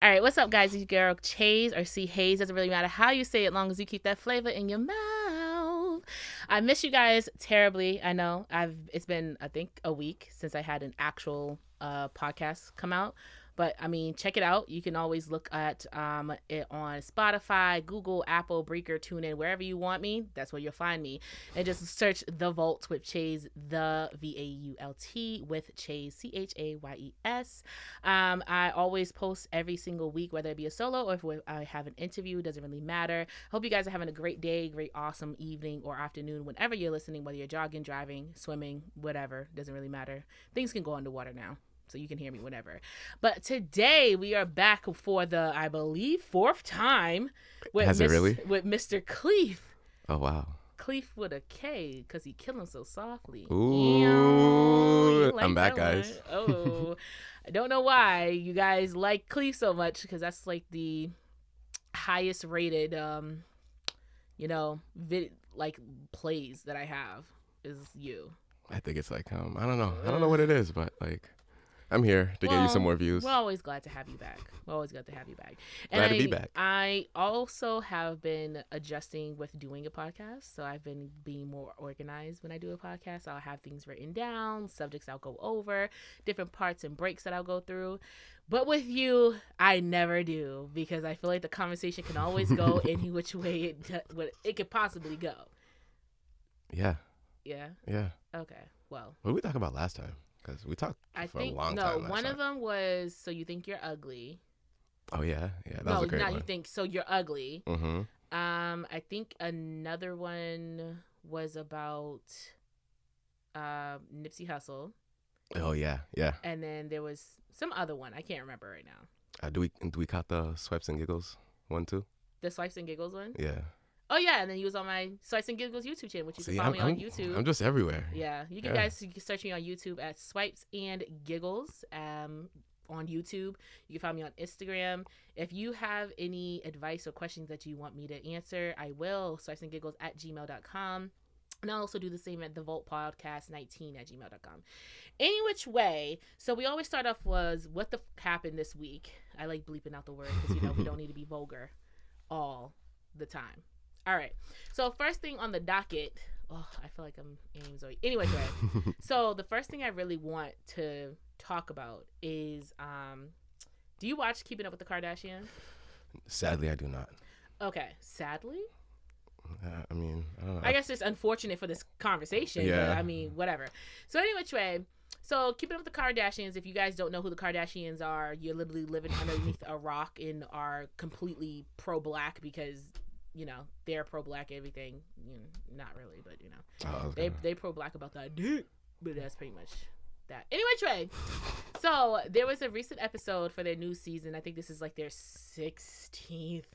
All right, what's up, guys? It's your girl Chayes or C Hayes. Doesn't really matter how you say it, as long as you keep that flavor in your mouth. I miss you guys terribly. I know it's been I think a week since I had an actual podcast come out. But I mean, check it out. You can always look at it on Spotify, Google, Apple, Breaker, TuneIn, wherever you want me. That's where you'll find me. And just search The Vault with Chayes, the VAULT with Chayes, CHAYES. I always post every single week, whether it be a solo or if I have an interview. It doesn't really matter. Hope you guys are having a great day, great, awesome evening or afternoon, whenever you're listening, whether you're jogging, driving, swimming, whatever. Doesn't really matter. Things can go underwater now, so you can hear me whenever. But today we are back for the, I believe, fourth time with with Mr. Kleef. Oh wow. Kleef with a K, because he killed him so softly. Ooh, like I'm back, guys. Oh, I don't know why you guys like Kleef so much, because that's like the highest rated, plays that I have is you. I think it's like I don't know what it is, but like I'm here to get you some more views. We're always glad to have you back. And glad to be back. I also have been adjusting with doing a podcast. So I've been being more organized when I do a podcast. I'll have things written down, subjects I'll go over, different parts and breaks that I'll go through. But with you, I never do, because I feel like the conversation can always go any which way it could possibly go. Yeah. Yeah? Yeah. Okay. Well. What did we talk about last time? Because we talked for a long time. No, one of them was So You Think You're Ugly. Oh, yeah. Yeah, that was a great one. You think So You're Ugly. Mm-hmm. I think another one was about Nipsey Hussle. Oh, yeah. Yeah. And then there was some other one. I can't remember right now. Do we caught the Swipes and Giggles one, too? The Swipes and Giggles one? Yeah. Oh, yeah, and then you was on my Swipes and Giggles YouTube channel, which you can follow me on YouTube. I'm just everywhere. Yeah, you guys can search me on YouTube at Swipes and Giggles on YouTube. You can find me on Instagram. If you have any advice or questions that you want me to answer, I will. swipesandgiggles@gmail.com. And I'll also do the same at the Vault Podcast 19@gmail.com. Any which way, so we always start off was what the happened this week. I like bleeping out the word because, we don't need to be vulgar all the time. All right. So first thing on the docket. Oh, I feel like I'm aiming Zoe. Anyway, so the first thing I really want to talk about is, do you watch Keeping Up with the Kardashians? Sadly, I do not. Okay. Sadly? I mean, I don't know. I guess it's unfortunate for this conversation. Yeah. But I mean, whatever. So anyway, so Keeping Up with the Kardashians, if you guys don't know who the Kardashians are, you're literally living underneath a rock and are completely pro-black because, they're pro-black everything. Not really, but, they pro-black about that dick. But that's pretty much that. Anyway, so there was a recent episode for their new season. I think this is like their 16th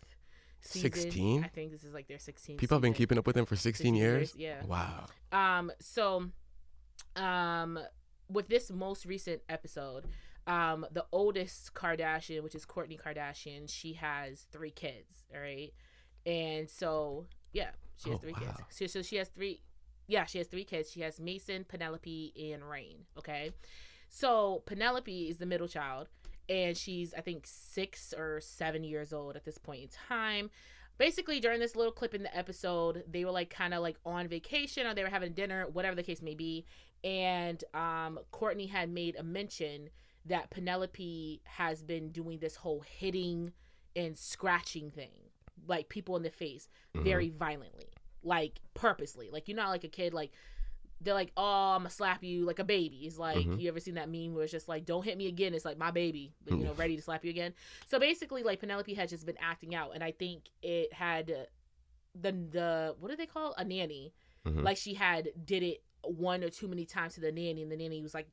season. 16? I think this is like their 16th People have been keeping up with them for 16 years? Yeah. Wow. So with this most recent episode, the oldest Kardashian, which is Kourtney Kardashian, she has 3 kids, all right? And so, yeah, she has 3 kids. So she has 3 kids. She has Mason, Penelope, and Rain, okay? So Penelope is the middle child, and she's, I think, 6 or 7 years old at this point in time. Basically, during this little clip in the episode, they were like kind of like on vacation, or they were having dinner, whatever the case may be. And Kourtney had made a mention that Penelope has been doing this whole hitting and scratching thing, like people in the face, very violently, like purposely. Like, like a kid, like they're like, oh, I'm gonna slap you like a baby. It's like, you ever seen that meme where it's just like, don't hit me again? It's like my baby, ready to slap you again. So basically, like, Penelope had just been acting out, and I think it had the what do they call a nanny? Like, she had did it one or too many times to the nanny, and the nanny was like,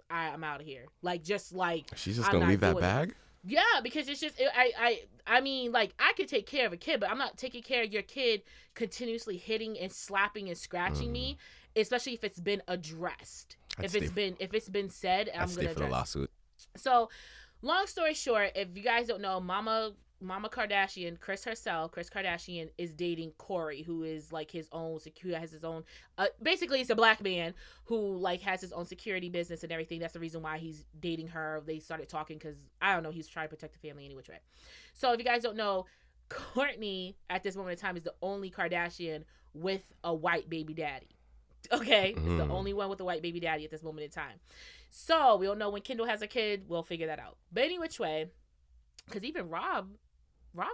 I'm out of here. Like, just like, she's just gonna leave that bag. Yeah, because it's just I mean, like, I could take care of a kid, but I'm not taking care of your kid continuously hitting and slapping and scratching me, especially if it's been addressed. If it's been said, I'm gonna stay for the lawsuit. So long story short, if you guys don't know, Mama Kardashian, Kris Kardashian is dating Corey, who is like his own security, has his own, basically it's a black man who like has his own security business and everything. That's the reason why he's dating her. They started talking because, I don't know, he's trying to protect the family any which way. So if you guys don't know, Kourtney at this moment in time is the only Kardashian with a white baby daddy. Okay? It's the only one with a white baby daddy at this moment in time. So we don't know when Kendall has a kid. We'll figure that out. But any which way, because even Rob's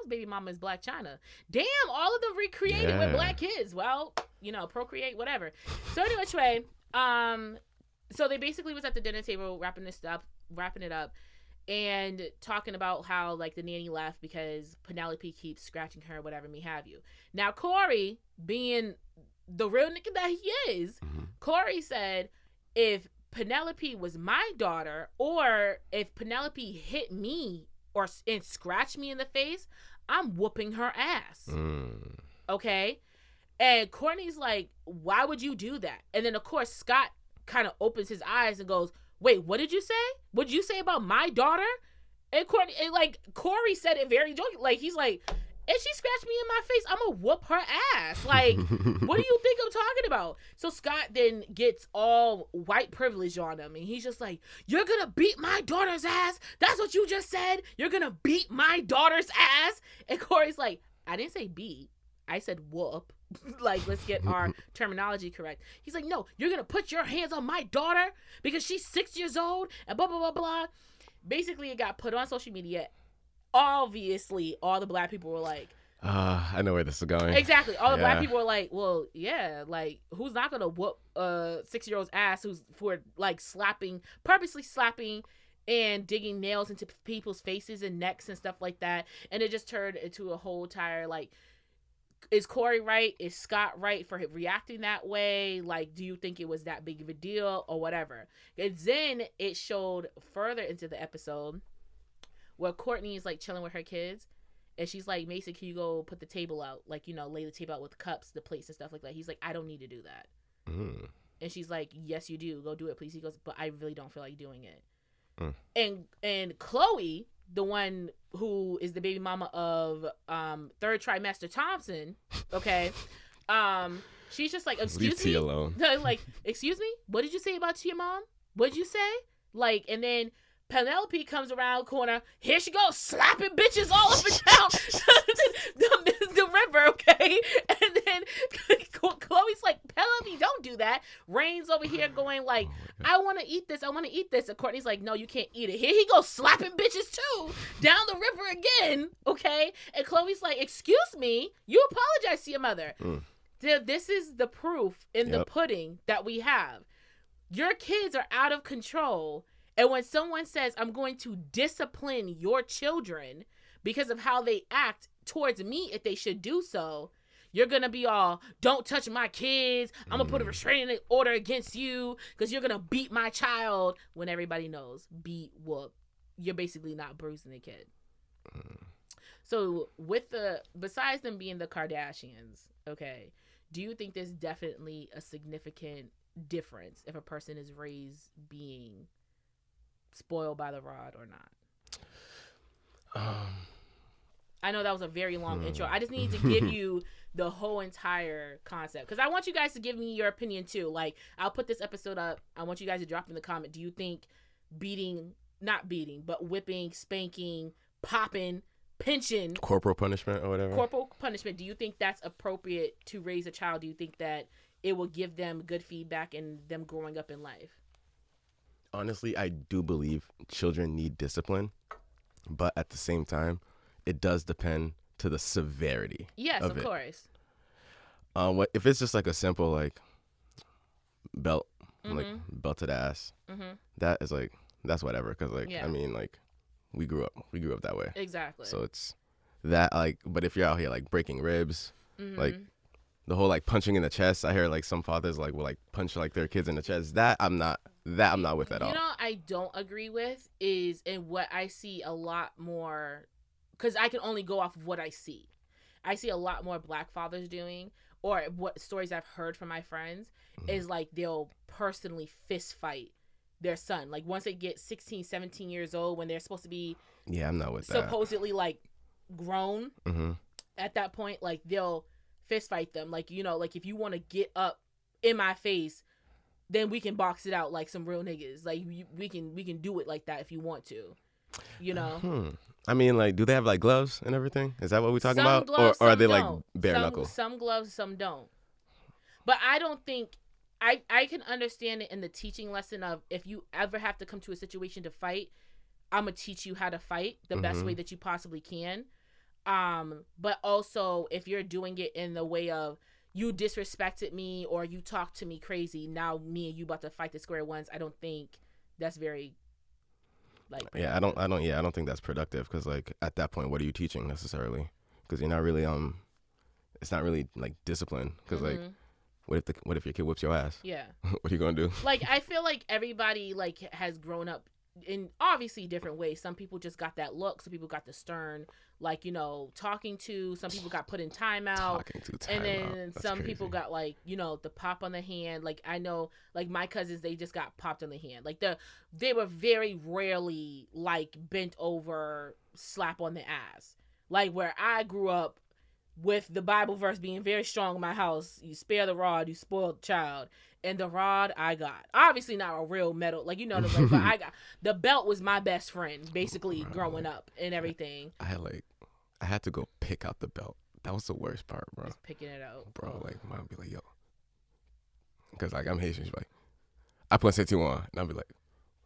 baby mama is Black China. Damn, all of them recreated with black kids. Well, you know, procreate, whatever. So any which way, so they basically was at the dinner table wrapping it up, and talking about how like the nanny left because Penelope keeps scratching her, whatever may have you. Now Corey, being the real nigga that he is, Corey said, if Penelope was my daughter, or if Penelope hit me and scratch me in the face, I'm whooping her ass. Okay? And Kourtney's like, why would you do that? And then, of course, Scott kind of opens his eyes and goes, wait, what did you say? What did you say about my daughter? And Corey said it very joking. Like, he's like, if she scratched me in my face, I'm going to whoop her ass. Like, what do you think I'm talking about? So Scott then gets all white privilege on him. And he's just like, you're going to beat my daughter's ass? That's what you just said? You're going to beat my daughter's ass? And Corey's like, I didn't say beat. I said whoop. Like, let's get our terminology correct. He's like, no, you're going to put your hands on my daughter because she's 6 years old and blah, blah, blah, blah. Basically, it got put on social media. Obviously, all the black people were like, I know where this is going. Exactly. All the black people were like, well, yeah, like, who's not going to whoop a 6-year-old's ass who's for like purposely slapping and digging nails into people's faces and necks and stuff like that. And it just turned into a whole entire, like, is Corey right? Is Scott right for reacting that way? Like, do you think it was that big of a deal or whatever? And then it showed further into the episode where Kourtney is like chilling with her kids, and she's like, Mason, can you go put the table out? Like, you know, lay the table out with cups, the plates and stuff like that. He's like, I don't need to do that. And she's like, yes, you do. Go do it, please. He goes, but I really don't feel like doing it. And Chloe, the one who is the baby mama of third trimester Thompson, okay, she's just like, excuse Leave T me, alone. like, excuse me, what did you say about your mom? What did you say? Like, and then Penelope comes around corner. Here she goes, slapping bitches all up and down the river, okay? And then Chloe's like, Penelope, don't do that. Rain's over here going like, I want to eat this. I want to eat this. And Kourtney's like, no, you can't eat it. Here he goes slapping bitches too down the river again, okay? And Chloe's like, excuse me, you apologize to your mother. This is the proof in the pudding that we have. Your kids are out of control. And when someone says, I'm going to discipline your children because of how they act towards me if they should do so, you're going to be all, don't touch my kids. I'm going to put a restraining order against you because you're going to beat my child, when everybody knows, beat, whoop. You're basically not bruising the kid. So besides them being the Kardashians, okay, do you think there's definitely a significant difference if a person is raised being spoiled by the rod or not? I know that was a very long intro. I just need to give you the whole entire concept because I want you guys to give me your opinion too. Like, I'll put this episode up. I want you guys to drop in the comment. Do you think not beating, but whipping, spanking, popping, pinching, corporal punishment or whatever, do you think that's appropriate to raise a child? Do you think that it will give them good feedback in them growing up in life? Honestly, I do believe children need discipline, but at the same time, it does depend to the severity. Yes, of course. What if it's just like a simple like belt, like belted ass? That is like, that's whatever. Because like, I mean, like we grew up that way. Exactly. So it's that, like, but if you're out here like breaking ribs, like the whole like punching in the chest, I hear like some fathers like will like punch like their kids in the chest. That I'm not with at all. You know, I don't agree with is, and what I see a lot more, because I can only go off of what I see. I see a lot more black fathers doing, or what stories I've heard from my friends, is like they'll personally fist fight their son. Like once they get 16, 17 years old, when they're supposed to be I'm not with that. Supposedly like grown. At that point, like they'll fist fight them. Like, you know, like if you want to get up in my face, then we can box it out like some real niggas. Like we can do it like that if you want to, you know. I mean, like, do they have like gloves and everything? Is that what we're talking about? Gloves, or are they don't. like bare knuckle? Some gloves, some don't. But I don't think I can understand it in the teaching lesson of if you ever have to come to a situation to fight, I'm gonna teach you how to fight the best way that you possibly can. But also if you're doing it in the way of you disrespected me or you talked to me crazy, now me and you about to fight the square ones, I don't think that's very like I don't think that's productive, because like at that point, what are you teaching necessarily? Because you're not really it's not really like discipline, because like what if your kid whips your ass? Yeah. What are you gonna do? Like I feel like everybody like has grown up in obviously different ways. Some people just got that look. Some people got the stern, like, you know, talking to. Some people got put in timeout. And then some people got like, you know, the pop on the hand. Like I know, like my cousins, they just got popped on the hand. Like they were very rarely like bent over, slap on the ass. Like where I grew up with the Bible verse being very strong in my house. You spare the rod, you spoil the child. And the rod I got, obviously not a real metal, like, you know, but I got the belt was my best friend basically growing up and everything. I had to go pick out the belt. That was the worst part, bro. Just picking it out, bro. Like mom be like, yo, because like I'm Haitian. She's like, I put set you on, and I'll be like,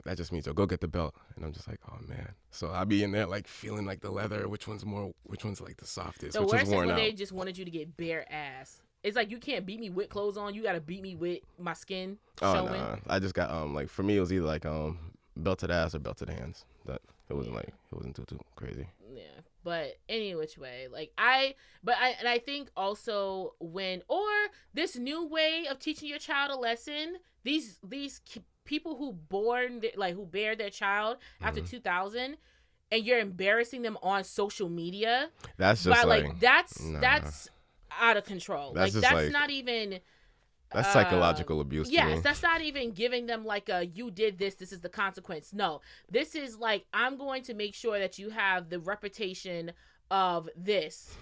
that just means, yo, go get the belt. And I'm just like, oh man. So I'll be in there like feeling like the leather, which one's like the softest, the which worst is worn is when out. they just wanted you to get bare ass. It's like you can't beat me with clothes on. You got to beat me with my skin showing. Oh, nah. I just got like for me it was either like belted ass or belted hands. That it wasn't like it wasn't too crazy. Yeah, but any which way, like I think also this new way of teaching your child a lesson. These people who bear their child after 2000. And you're embarrassing them on social media. That's just that's out of control. That's not even. That's psychological abuse. Yes, that's not even giving them like you did this is the consequence. No, this is like, I'm going to make sure that you have the reputation of this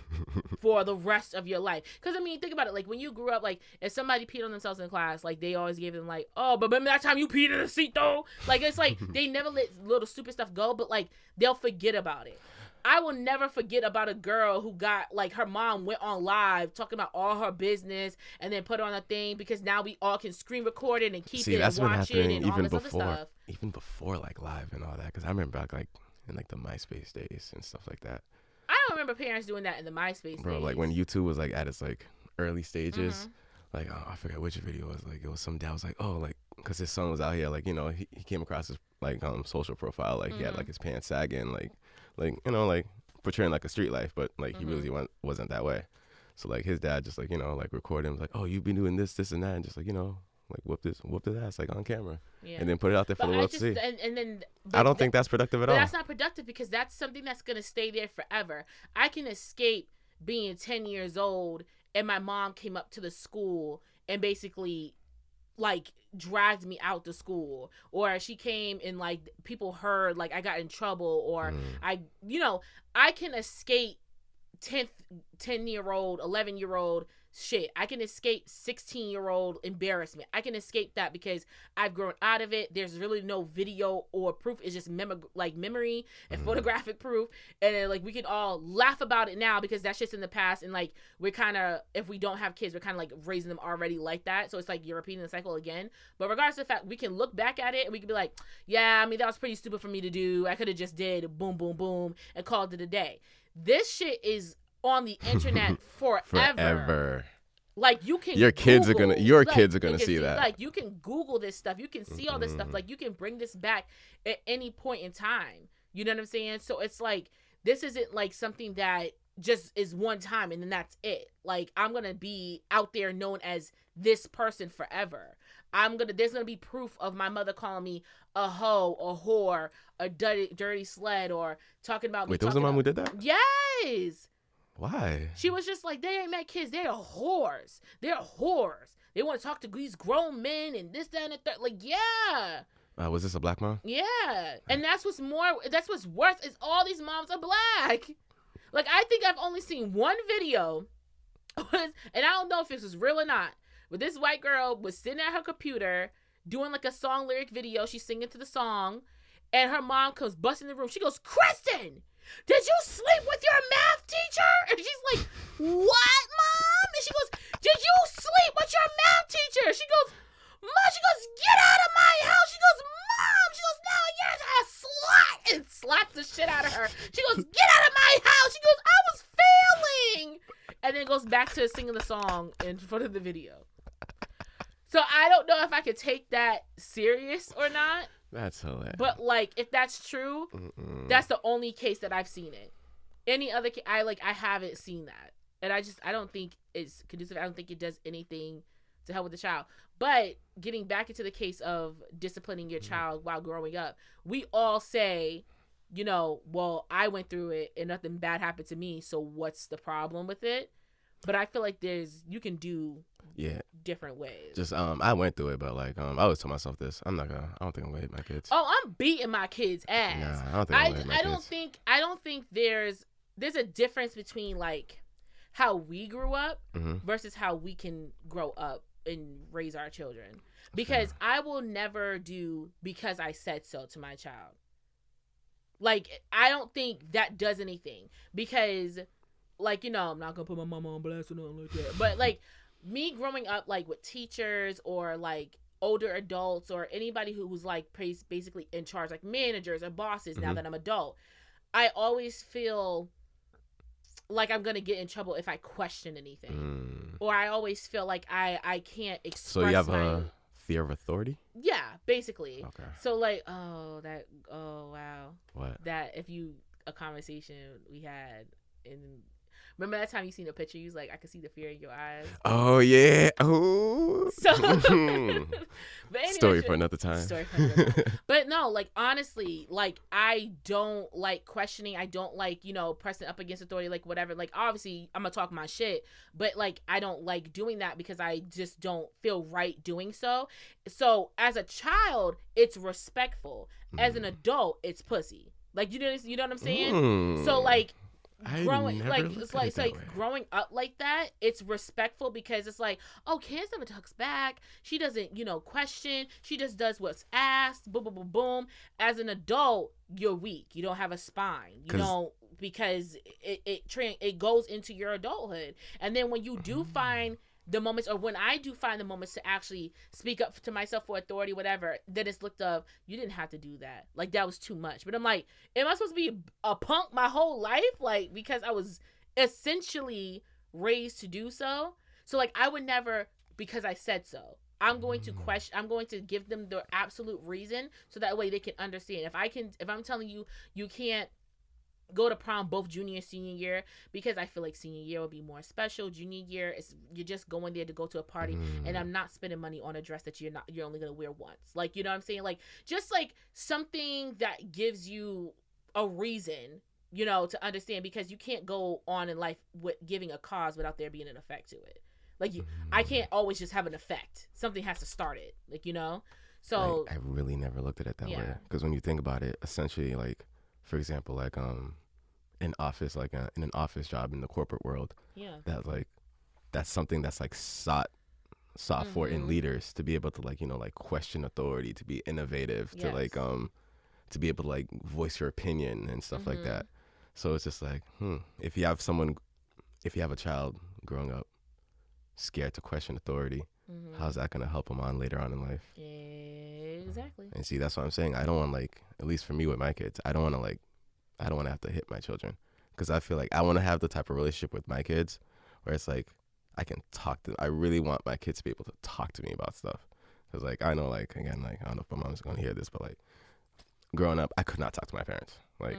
for the rest of your life. Because I mean, think about it. Like when you grew up, like if somebody peed on themselves in class, like they always gave them like, oh, but remember that time you peed in the seat though? Like it's like they never let little stupid stuff go, but like they'll forget about it. I will never forget about a girl who got like her mom went on live talking about all her business and then put on a thing because now we all can screen record it and keep it and watch it and all this other stuff. Even before like live and all that, because I remember back like in like the MySpace days and stuff like that. I don't remember parents doing that in the MySpace days. Like when YouTube was like at its like early stages, like I forget which video it was. Like it was some dad was like, oh, like because his son was out here, like, you know, he came across his like social profile, like he had like his pants sagging, like you know, like portraying like a street life, but like he really wasn't that way. So like his dad just like, you know, like recorded him like, oh, you've been doing this and that, and just like, you know, like whoop his ass like on camera, and then put it out there for the world to see. And then I don't think that's productive at all. That's not productive because that's something that's gonna stay there forever. I can escape being 10 years old and my mom came up to the school and basically like dragged me out to school, or she came and like people heard like I got in trouble, or I can escape 10-year-old 11-year-old shit. I can escape 16-year-old embarrassment. I can escape that because I've grown out of it. There's really no video or proof. It's just memory and photographic proof, and then, like we can all laugh about it now because that's just in the past, and like we're kind of, if we don't have kids, we're kind of like raising them already like that, so it's like you're repeating the cycle again. But regardless of the fact, we can look back at it and we can be like, yeah, I mean that was pretty stupid for me to do. I could have just did boom boom boom and called it a day. This shit is on the internet forever. Like you can your kids are gonna see that. Like you can Google this stuff. You can see all this stuff. Like you can bring this back at any point in time. You know what I'm saying? So it's like this isn't like something that just is one time and then that's it. Like I'm gonna be out there known as this person forever. There's gonna be proof of my mother calling me a hoe, a whore, a dirty sled, or talking about me. Wait, there was a mom who did that? Yes. Why? She was just like, they ain't met kids. They're whores. They're whores. They want to talk to these grown men and this, that, and the third. Like, yeah. Was this a black mom? Yeah, and that's what's worse is all these moms are black. Like, I think I've only seen one video, and I don't know if this was real or not, but this white girl was sitting at her computer doing like a song lyric video. She's singing to the song, and her mom comes busting in the room. She goes, "Kristen, did you sleep with your math teacher?" And she's like, "What, Mom?" And she goes, "Did you sleep with your math teacher?" She goes, "Mom," she goes, "Get out of my house." She goes, "Mom," she goes, "Now you're a slut," and slaps the shit out of her. She goes, "Get out of my house." She goes, "I was failing," and then goes back to singing the song in front of the video. So I don't know if I could take that serious or not. That's hilarious. But like, if that's true, that's the only case that I've seen it. Any other case, I haven't seen that, and I don't think it's conducive. I don't think it does anything to help with the child. But getting back into the case of disciplining your child while growing up, we all say, you know, well, I went through it and nothing bad happened to me, so what's the problem with it? But I feel like you can do different ways. Just I went through it, but like I always tell myself this: I don't think I'm gonna hit my kids. Oh, I'm beating my kids' ass. Nah, I don't think I'm gonna hit my kids. I don't think there's a difference between like how we grew up versus how we can grow up and raise our children. Because I will never do because I said so to my child. Like, I don't think that does anything, because like, you know, I'm not gonna put my mama on blast or nothing like that. But like, me growing up like with teachers or like older adults or anybody who's like basically in charge, like managers or bosses, now that I'm adult, I always feel like I'm gonna get in trouble if I question anything, or I always feel like I can't express. So you have a fear of authority? Yeah, basically. Okay. So like, oh wow. What? That a conversation we had in. Remember that time you seen a picture? You was like, I could see the fear in your eyes. Oh yeah. Oh. So, but anyway, Story for another time. But no, like honestly, like I don't like questioning. I don't like, you know, pressing up against authority, like whatever. Like obviously, I'm gonna talk my shit, but like I don't like doing that because I just don't feel right doing so. So as a child, it's respectful. As an adult, it's pussy. Like you know what I'm saying? So like. Growing growing up like that, it's respectful because it's like, oh, Kaz never talks back. She doesn't, you know, question. She just does what's asked. Boom, boom, boom, boom. As an adult, you're weak. You don't have a spine. You don't, because it goes into your adulthood. And then when you do find the moments, or when I do find the moments to actually speak up to myself for authority, whatever, then it's looked up, you didn't have to do that. Like, that was too much. But I'm like, am I supposed to be a punk my whole life? Like, because I was essentially raised to do so. So, like, I would never, because I said so. I'm going to question, I'm going to give them the absolute reason so that way they can understand. If I'm telling you, you can't go to prom both junior and senior year, because I feel like senior year will be more special. Junior year you're just going there to go to a party, and I'm not spending money on a dress that you're only gonna wear once. Like, you know what I'm saying? Like, just like something that gives you a reason, you know, to understand, because you can't go on in life with giving a cause without there being an effect to it. Like, I can't always just have an effect. Something has to start it. Like, you know. So I really never looked at it that way, because when you think about it, essentially, like, for example, like in office, like in an office job in the corporate world, that's something that's like sought for in leaders, to be able to, like, you know, like question authority, to be innovative, to like to be able to like voice your opinion and stuff like that. So it's just like, if you have a child growing up scared to question authority, how's that gonna help them on later on in life? Exactly. And see, that's what I'm saying. I don't want, like, at least for me with my kids, I don't want to have to hit my children, because I feel like I want to have the type of relationship with my kids where it's like I can talk to them. I really want my kids to be able to talk to me about stuff, because like I know, like, again, like, I don't know if my mom's gonna hear this, but like growing up, I could not talk to my parents. Like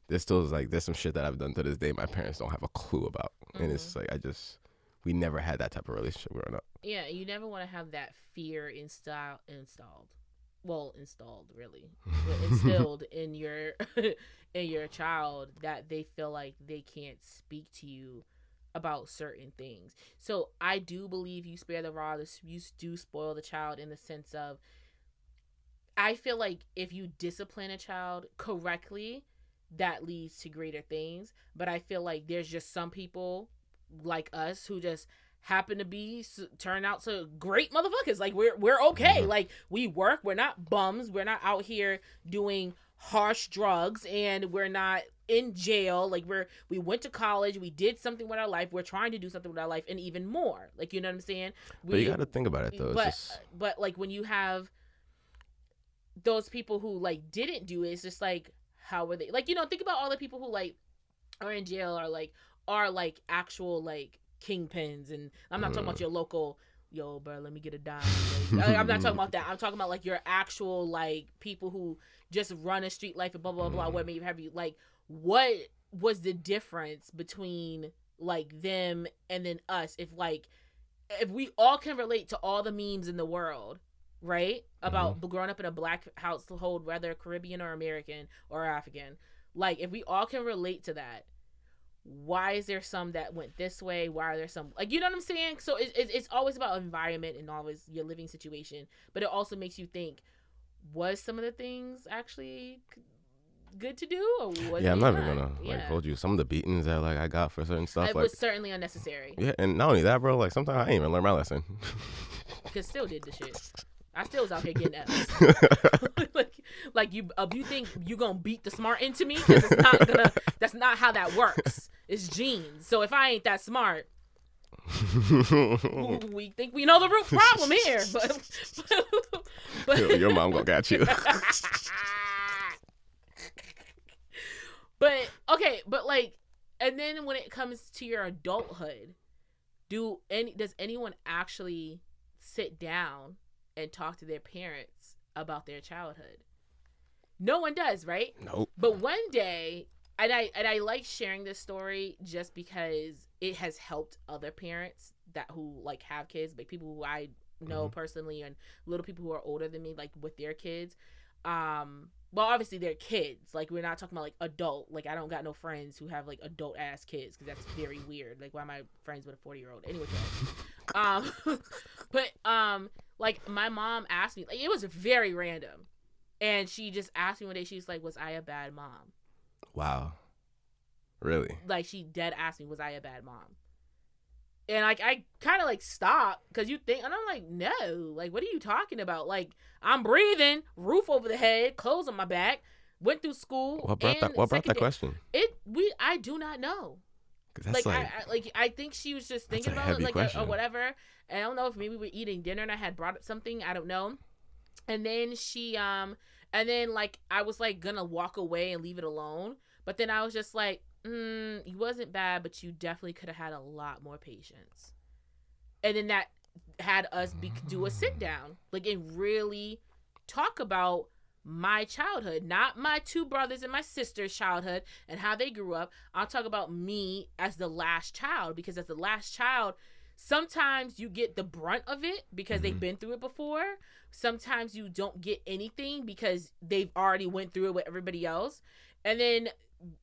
there's some shit that I've done to this day my parents don't have a clue about, and it's just like we never had that type of relationship growing up. Yeah, you never want to have that fear installed really, but instilled in your child, that they feel like they can't speak to you about certain things. So I do believe you spare the rod, you do spoil the child, in the sense of, I feel like if you discipline a child correctly, that leads to greater things. But I feel like there's just some people like us who just happen to be turn out to great motherfuckers. Like we're okay. Like we work. We're not bums. We're not out here doing harsh drugs, and we're not in jail. Like we went to college. We did something with our life. We're trying to do something with our life, and even more. Like, you know what I'm saying? But you got to think about it though. But like when you have those people who like didn't do it, it's just like, how were they? Like, you know, think about all the people who like are in jail or like are like actual like kingpins, and I'm not talking about your local, yo, bro, let me get a dime. Like, I'm not talking about that. I'm talking about like your actual like people who just run a street life and blah blah blah. What maybe have you like? What was the difference between like them and then us? If we all can relate to all the memes in the world, right? About growing up in a black household, whether Caribbean or American or African, like if we all can relate to that, why is there some that went this way? Why are there some, like, you know what I'm saying? So it's always about environment and always your living situation, but it also makes you think, was some of the things actually good to do, or was I'm not even gonna like hold you. Some of the beatings that like I got for certain stuff, it like, was certainly unnecessary. Yeah, and not only that, bro, like sometimes I ain't even learn my lesson. Cause still did the shit. I still was out here getting F's. like you think you gonna beat the smart into me? Cause it's not gonna. That's not how that works. It's genes. So if I ain't that smart, we think we know the root problem here. But your mom gonna got you. But okay, but like, and then when it comes to your adulthood, does anyone actually sit down and talk to their parents about their childhood? No one does, right? Nope. But one day, and I like sharing this story just because it has helped other parents who like have kids, like people who I know personally, and little people who are older than me, like with their kids. Well, obviously they're kids. Like, we're not talking about like adult. Like, I don't got no friends who have like adult ass kids, because that's very weird. Like, why am I friends with a 40-year-old? Anyway, but like my mom asked me, like, it was very random, and she just asked me one day. She's like, "Was I a bad mom?" Wow, really? Like, she dead asked me, "Was I a bad mom?" And like I kind of like stopped, because you think, and I'm like, no, like, what are you talking about? Like, I'm breathing, roof over the head, clothes on my back, went through school. What brought that question? I do not know. That's I think she was just thinking about it, like, or whatever. And I don't know if maybe we're eating dinner and I had brought up something, I don't know. And then she and then like I was like gonna walk away and leave it alone, but then I was just like, you wasn't bad, but you definitely could have had a lot more patience. And then that had us do a sit down, like, and really talk about my childhood, not my two brothers and my sister's childhood and how they grew up. I'll talk about me as the last child, because as the last child, sometimes you get the brunt of it because they've been through it before. Sometimes you don't get anything because they've already went through it with everybody else. And then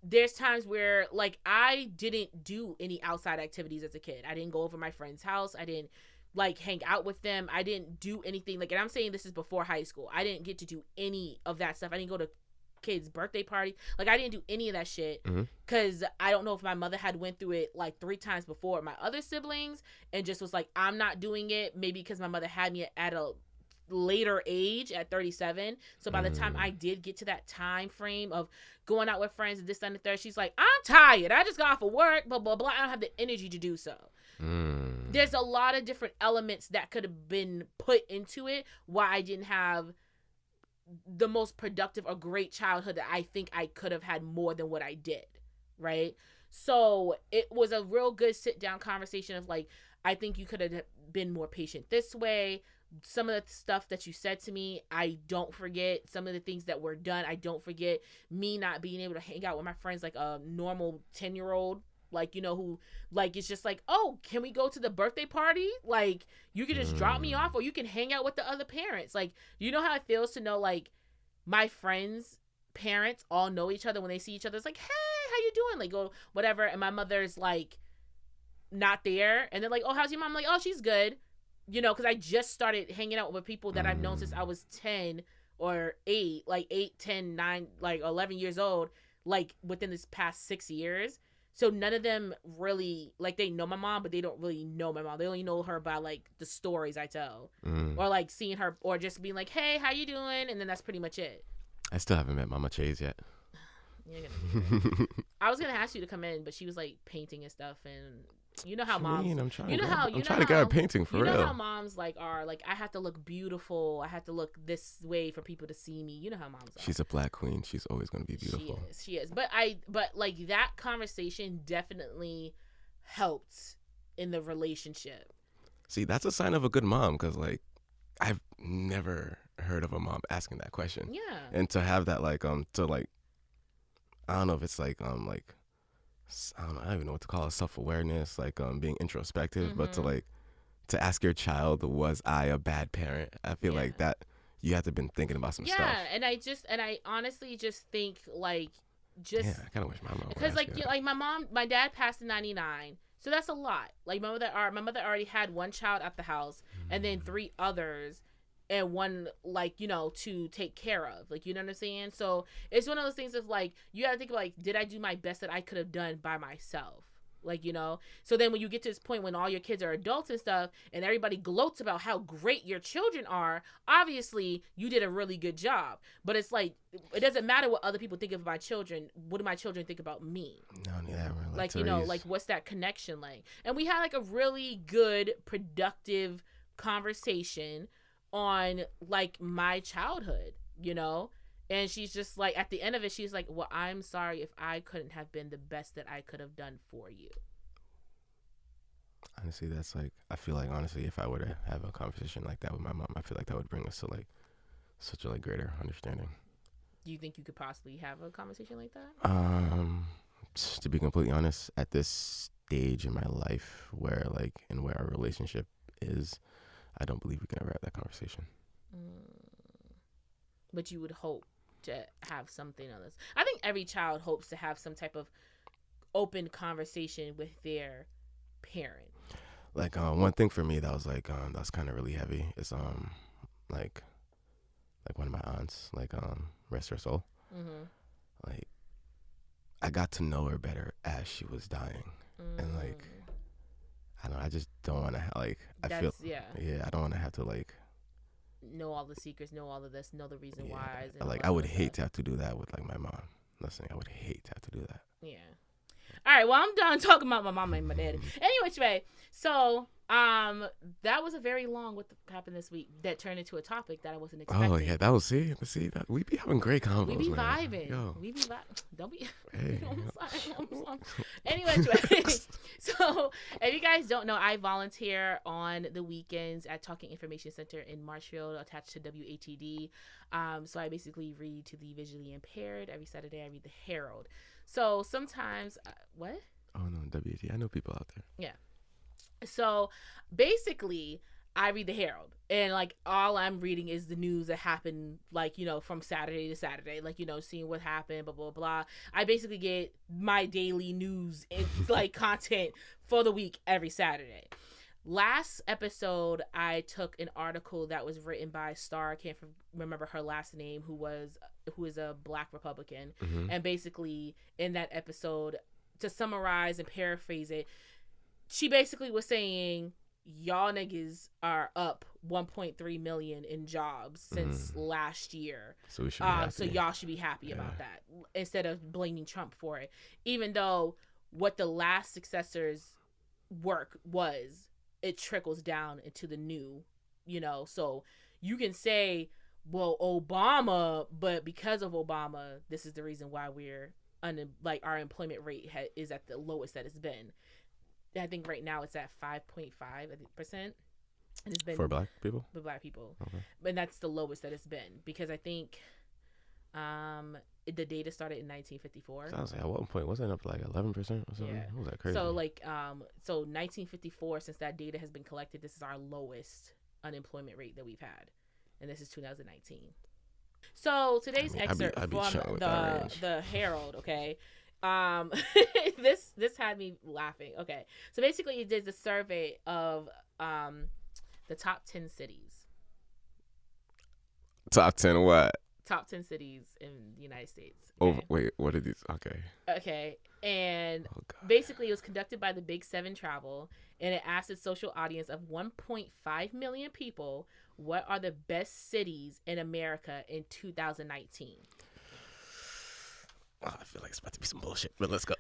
there's times where, like, I didn't do any outside activities as a kid. I didn't go over my friend's house. I didn't, like, hang out with them. I didn't do anything. Like, and I'm saying this is before high school. I didn't get to do any of that stuff. I didn't go to kids' birthday party. Like, I didn't do any of that shit because I don't know if my mother had went through it, like, 3 times before my other siblings and just was like, I'm not doing it. Maybe because my mother had me at a later age at 37. So by the time I did get to that time frame of going out with friends and this and the third, she's like, I'm tired, I just got off of work, blah blah blah, I don't have the energy to do so. There's a lot of different elements that could have been put into it why I didn't have the most productive or great childhood that I think I could have had more than what I did, right? So it was a real good sit down conversation of like, I think you could have been more patient this way. Some of the stuff that you said to me, I don't forget. Some of the things that were done, I don't forget. Me not being able to hang out with my friends like a normal 10-year-old, like, you know, who, like, it's just like, oh, can we go to the birthday party? Like, you can just drop me off, or you can hang out with the other parents. Like, you know how it feels to know, like, my friends' parents all know each other when they see each other. It's like, hey, how you doing? Like, go, whatever. And my mother's, like, not there. And they're like, oh, how's your mom? I'm like, oh, she's good. You know, because I just started hanging out with people that I've known since I was 10 or 8, like 8, 10, 9, like 11 years old, like within this past 6 years. So none of them really, like, they know my mom, but they don't really know my mom. They only know her by, like, the stories I tell. Or, like, seeing her, or just being like, hey, how you doing? And then that's pretty much it. I still haven't met Mama Chayes yet. I was going to ask you to come in, but she was, like, painting and stuff, and you know how moms... I'm trying to get her painting for real. You know how moms, like, are, like, I have to look beautiful. I have to look this way for people to see me. You know how moms are. She's a black queen. She's always going to be beautiful. She is. But, like, that conversation definitely helped in the relationship. See, that's a sign of a good mom, because, like, I've never heard of a mom asking that question. Yeah. And to have that, like, to, like, I don't know if it's, like, I don't even know what to call it, self-awareness, like, being introspective, but to ask your child, was I a bad parent? I feel like that you have to have been thinking about some stuff. Yeah, and I honestly just think, like, I kind of wish my mom would. Because, like, my dad passed in 99. So that's a lot. Like, my mother already had one child at the house, and then 3 others, and one, like, you know, to take care of. Like, you know what I'm saying? So it's one of those things of, like, you gotta think, like, did I do my best that I could have done by myself? Like, you know? So then when you get to this point when all your kids are adults and stuff, and everybody gloats about how great your children are, obviously you did a really good job. But it's like, it doesn't matter what other people think of my children. What do my children think about me? No, yeah, like, you know, like, what's that connection like? And we had, like, a really good, productive conversation on, like, my childhood, you know? And she's just like, at the end of it, she's like, well, I'm sorry if I couldn't have been the best that I could have done for you. Honestly, that's, like, I feel like, honestly, if I were to have a conversation like that with my mom, I feel like that would bring us to, like, such a, like, greater understanding. Do you think you could possibly have a conversation like that? To be completely honest, at this stage in my life where, like, and where our relationship is, I don't believe we can ever have that conversation. But you would hope to have something on this. I think every child hopes to have some type of open conversation with their parent. Like, one thing for me that was, like, that's kind of really heavy is like one of my aunts, like, rest her soul. Like, I got to know her better as she was dying, and, like, I don't know, I just don't want to like, I don't want to have to, like, know all the secrets, know all of this, know the reason why. Like, I would hate to have to do that with, like, my mom. Listening, I would hate to have to do that. Yeah. All right, well, I'm done talking about my mom and my daddy. Anyway, so that was a very long what happened this week that turned into a topic that I wasn't expecting. Oh yeah, that was see that we be having great combos. We be man. vibing. Yo. We be vibing. Don't be. Hey. Anyway, so if you guys don't know, I volunteer on the weekends at Talking Information Center in Marshfield, attached to WATD. So I basically read to the visually impaired. Every Saturday, I read the Herald. So sometimes, what? Oh no, WATD. I know people out there. Yeah. So basically, I read the Herald, and, like, all I'm reading is the news that happened, like, you know, from Saturday to Saturday, like, you know, seeing what happened, blah, blah, blah. I basically get my daily news and, like, content for the week every Saturday. Last episode, I took an article that was written by Star, I can't remember her last name, who is a Black Republican. And basically, in that episode, to summarize and paraphrase it, she basically was saying, y'all niggas are up 1.3 million in jobs since last year. So we should be happy. So y'all should be happy about that, instead of blaming Trump for it. Even though what the last successor's work was, it trickles down into the new, you know. So you can say, well, Obama, but because of Obama, this is the reason why we're our employment rate is at the lowest that it's been. I think right now it's at 5.5%. And it's been for Black people. For Black people, okay. But that's the lowest that it's been, because I think the data started in 1954. So I was like, at one point wasn't it up to like 11% or something? Yeah, what was that crazy? So like, so 1954, since that data has been collected, this is our lowest unemployment rate that we've had, and this is 2019. So today's excerpt from the Herald, okay. This had me laughing. Okay, so basically it did a survey of the top 10 cities. Top 10 what? Top 10 cities in the United States. Okay? Oh, wait, what are these? Okay. And basically, it was conducted by the Big Seven Travel, and it asked its social audience of 1.5 million people, what are the best cities in America in 2019? Oh, I feel like it's about to be some bullshit, but let's go.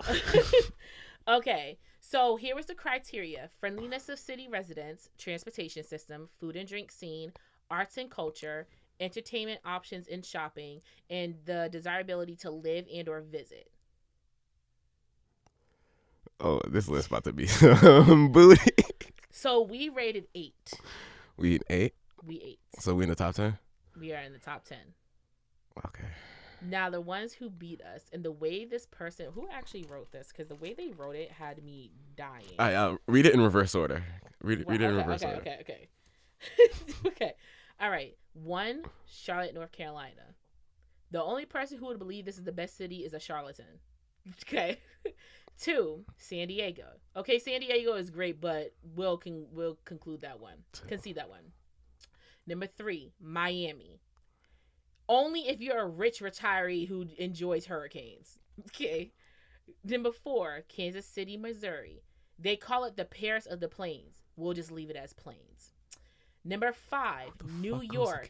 Okay, so here was the criteria: friendliness of city residents, transportation system, food and drink scene, arts and culture, entertainment options and shopping, and the desirability to live and or visit. Oh, this list about to be some booty. So we rated 8. We 8? We 8. So we in the top 10? We are in the top 10. Okay. Now, the ones who beat us, and the way this person, who actually wrote this, because the way they wrote it had me dying. Read it in reverse order. Read it in reverse order. Okay. Okay. All right. 1, Charlotte, North Carolina. The only person who would believe this is the best city is a charlatan. Okay. 2, San Diego. Okay, San Diego is great, but we'll conclude that one. Concede that one. Number 3, Miami. Only if you're a rich retiree who enjoys hurricanes. Okay. Number 4, Kansas City, Missouri. They call it the Paris of the Plains. We'll just leave it as Plains. Number 5, New York.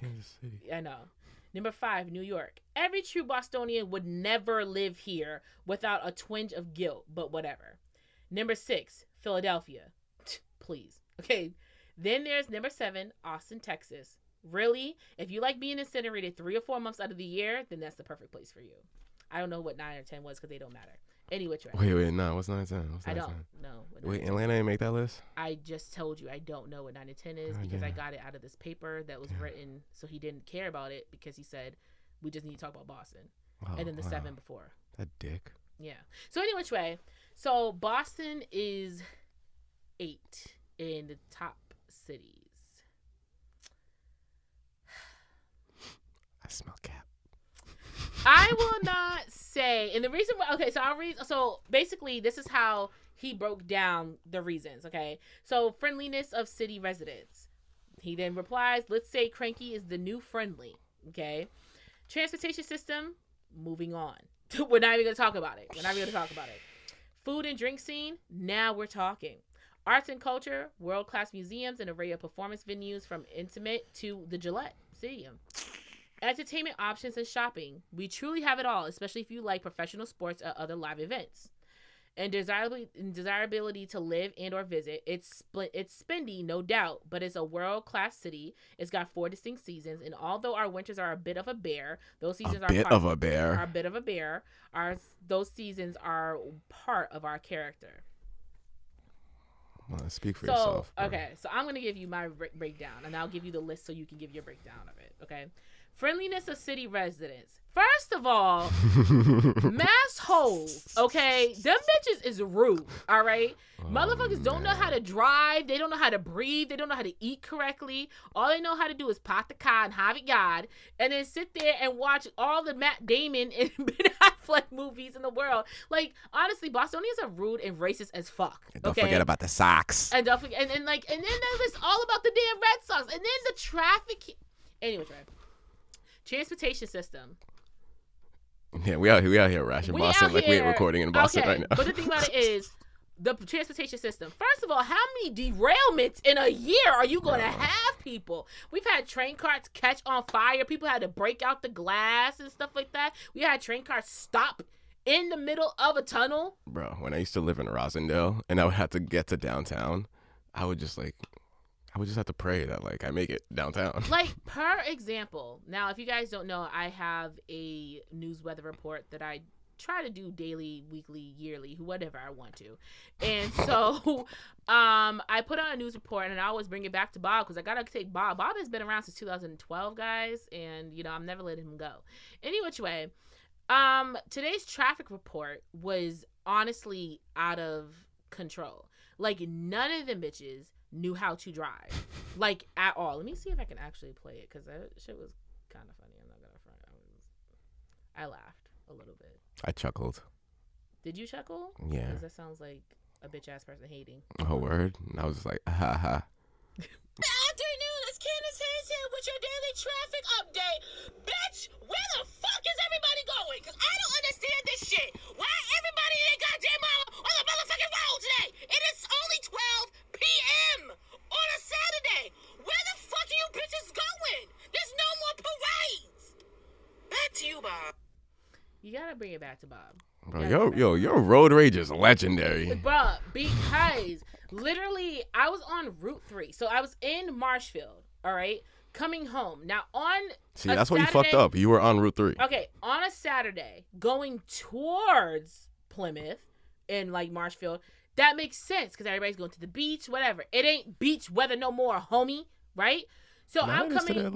I know. Number 5, New York. Every true Bostonian would never live here without a twinge of guilt, but whatever. Number 6, Philadelphia. Please. Okay. Then there's number 7, Austin, Texas. Really? If you like being incinerated 3 or 4 months out of the year, then that's the perfect place for you. I don't know what 9 or 10 was because they don't matter. Anyway, wait, no. What's 9 and 10? I don't know. Wait, Atlanta didn't make that list? I just told you I don't know what 9 and 10 is because I got it out of this paper that was written, so he didn't care about it because he said we just need to talk about Boston. And then the 7 before. That dick. Yeah. So anyway, so Boston is 8 in the top cities. I smell cap. I will not say, and the reason why, okay, so I'll read, so basically this is how he broke down the reasons, okay? So friendliness of city residents. He then replies, let's say cranky is the new friendly, okay? Transportation system, moving on. We're not even going to talk about it. Food and drink scene, now we're talking. Arts and culture, world-class museums, and array of performance venues from Intimate to the Gillette Stadium. Entertainment options and shopping. We truly have it all, especially if you like professional sports or other live events. And desirability to live and or visit. It's spendy, no doubt, but it's a world-class city. It's got 4 distinct seasons, and although our winters are a bit of a bear, those seasons those seasons are part of our character. Well, speak for yourself. Bro. Okay, so I'm going to give you my breakdown, and I'll give you the list so you can give your breakdown of it, okay? Friendliness of city residents. First of all, mass holes, okay? Them bitches is rude, all right? Motherfuckers don't know how to drive. They don't know how to breathe. They don't know how to eat correctly. All they know how to do is pot the car and have it God, and then sit there and watch all the Matt Damon and Ben Affleck movies in the world. Like, honestly, Bostonians are rude and racist as fuck. And don't forget about the Sox. And don't forget, and then it's all about the damn Red Sox, and then the traffic. Anyway, transportation system. Yeah, we out here rashing Boston like we ain't recording in Boston right now. But the thing about it is, the transportation system. First of all, how many derailments in a year are you going to have, people? We've had train cars catch on fire. People had to break out the glass and stuff like that. We had train cars stop in the middle of a tunnel. Bro, when I used to live in Rosendale and I would have to get to downtown, I would just have to pray that I make it downtown. Like, per example, now if you guys don't know, I have a news weather report that I try to do daily, weekly, yearly, whatever I want to. And so I put on a news report and I always bring it back to Bob because I gotta take Bob. Bob has been around since 2012, guys, and I'm never letting him go. Any which way, today's traffic report was honestly out of control. Like, none of them bitches knew how to drive, at all. Let me see if I can actually play it because that shit was kind of funny. I'm not gonna front. I laughed a little bit. I chuckled. Did you chuckle? Yeah. Because that sounds like a bitch ass person hating. Oh, word? And I was just like, ha ha. Afternoon, let's Janice Hayes here with your daily traffic update. Bitch, where the fuck is everybody going? Because I don't understand this shit. Why everybody ain't goddamn on the motherfucking road today? It is only 12 p.m. on a Saturday. Where the fuck are you bitches going? There's no more parades. Back to you, Bob. You gotta bring it back to Bob. Bro, your road rage is legendary. Bro, because literally I was on Route 3. So I was in Marshfield, all right, coming home. Now on See, that's where you fucked up. You were on Route 3. Okay, on a Saturday, going towards Plymouth in like Marshfield, that makes sense because everybody's going to the beach, whatever. It ain't beach weather no more, homie, right? So I'm coming,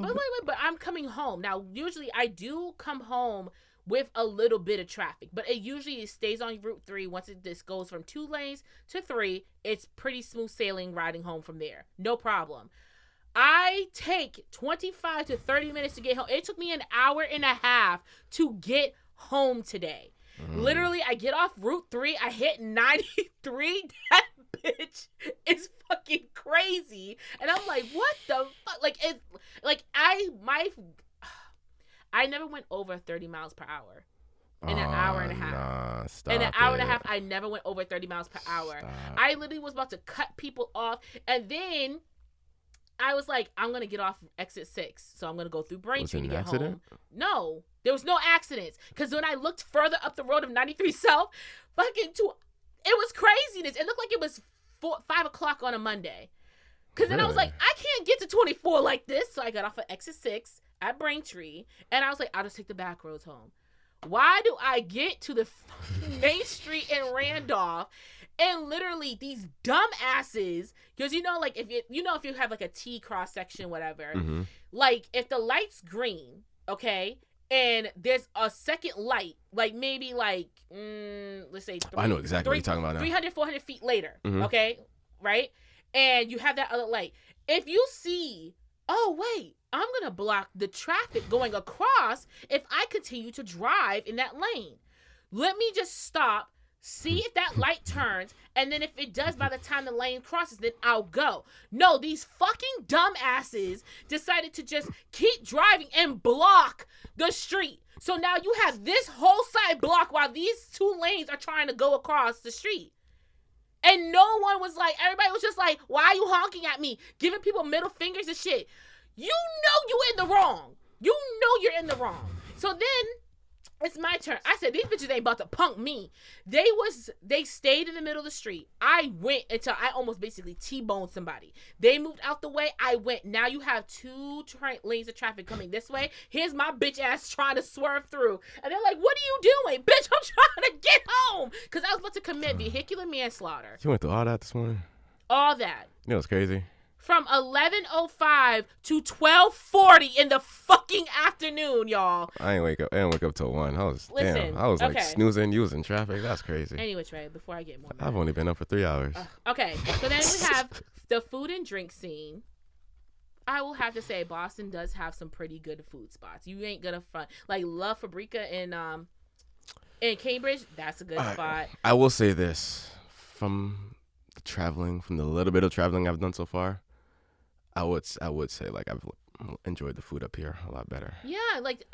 but I'm coming home. Now, usually I do come home with a little bit of traffic, but it usually stays on Route 3. Once this goes from 2 lanes to 3, it's pretty smooth sailing riding home from there. No problem. I take 25 to 30 minutes to get home. It took me an hour and a half to get home today. Literally, I get off Route 3, I hit 93. That bitch is fucking crazy. And I'm like, what the fuck? I never went over 30 miles per hour in an hour and a half. Nah, stop in an hour and a half, I never went over 30 miles per hour. Stop. I literally was about to cut people off. And then I was like, I'm going to get off exit 6. So I'm going to go through Braintree to get home. No, there was no accidents. Because when I looked further up the road of 93 South, it was craziness. It looked like it was 5 o'clock on a Monday. Because then I was like, I can't get to 24 like this. So I got off at exit 6 at Braintree. And I was like, I'll just take the back roads home. Why do I get to the main street in Randolph and literally these dumbasses, because like if you have like a T cross section, whatever, like if the light's green, okay, and there's a second light, like maybe like, let's say, I know exactly what you're talking about now. 300, 400 feet later, okay, right? And you have that other light. If you see, oh, wait, I'm going to block the traffic going across if I continue to drive in that lane. Let me just stop, see if that light turns, and then if it does by the time the lane crosses, then I'll go. No, these fucking dumbasses decided to just keep driving and block the street. So now you have this whole side block while these 2 lanes are trying to go across the street. And no one was like, everybody was just like, why are you honking at me? Giving people middle fingers and shit. You know you in the wrong. You know you're in the wrong. So then it's my turn. I said, these bitches ain't about to punk me. They stayed in the middle of the street. I went until I almost basically T-boned somebody. They moved out the way. I went. Now you have 2 lanes of traffic coming this way. Here's my bitch ass trying to swerve through. And they're like, what are you doing? Bitch, I'm trying to get home. Because I was about to commit vehicular manslaughter. You went through all that this morning? All that. You know what's crazy? From 11:05 to 12:40 in the fucking afternoon, y'all. I didn't wake up till 1. I was like snoozing. You was in traffic. That's crazy. Anyway, Trey, before I get more mad. I've only been up for 3 hours. Okay, so then we have the food and drink scene. I will have to say Boston does have some pretty good food spots. You ain't gonna front. Like La Fabrica in Cambridge, that's a good spot. I will say this, from the little bit of traveling I've done so far, I would say like I've enjoyed the food up here a lot better. Yeah, like